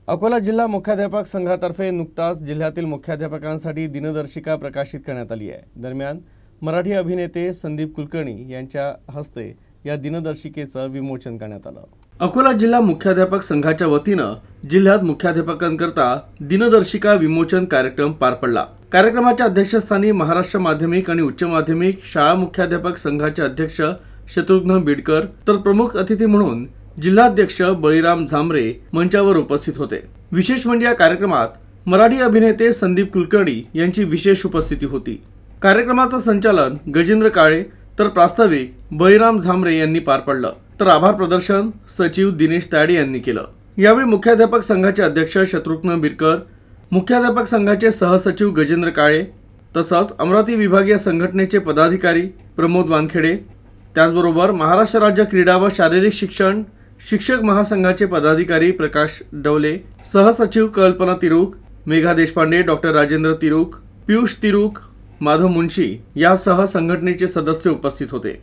अकोला जिल्हा मुख्याध्यापक संघातर्फे नुकताच जिल्ह्यातील मुख्याध्यापकांसाठी दिनदर्शिका प्रकाशित करण्यात आली आहे। दरम्यान मराठी अभिनेते संदीप कुलकर्णी यांच्या हस्ते या दिनदर्शिकेचं विमोचन करण्यात आलं। अकोला जिल्हा मुख्याध्यापक संघाच्या वतीनं जिल्ह्यात मुख्याध्यापकांकरता दिनदर्शिका विमोचन कार्यक्रम पार पडला। कार्यक्रमाच्या अध्यक्षस्थानी महाराष्ट्र माध्यमिक आणि उच्च माध्यमिक शाळा मुख्याध्यापक संघाचे अध्यक्ष शत्रुघ्न बिडकर तर प्रमुख अतिथी म्हणून जिल्हाध्यक्ष बळीराम झांबरे मंचावर उपस्थित होते। विशेष म्हणजे या कार्यक्रमात मराठी अभिनेते संदीप कुलकर्णी यांची विशेष उपस्थिती होती। कार्यक्रमाचं संचालन गजेंद्र काळे तर प्रास्ताविक बळीराम झांबरे यांनी पार पडलं, तर आभार प्रदर्शन सचिव दिनेश तायडे यांनी केलं। यावेळी मुख्याध्यापक संघाचे अध्यक्ष शत्रुघ्न बिडकर, मुख्याध्यापक संघाचे सहसचिव गजेंद्र काळे तसंच अमरावती विभागीय संघटनेचे पदाधिकारी प्रमोद वानखेडे, त्याचबरोबर महाराष्ट्र राज्य क्रीडा व शारीरिक शिक्षण शिक्षक महासंघाचे पदाधिकारी प्रकाश डवले, सहसचिव कल्पना तिरुक, मेघा देशपांडे, डॉक्टर राजेंद्र तिरुक, पियुष तिरुक, माधव मुंशी यासह संघटनेचे सदस्य उपस्थित होते।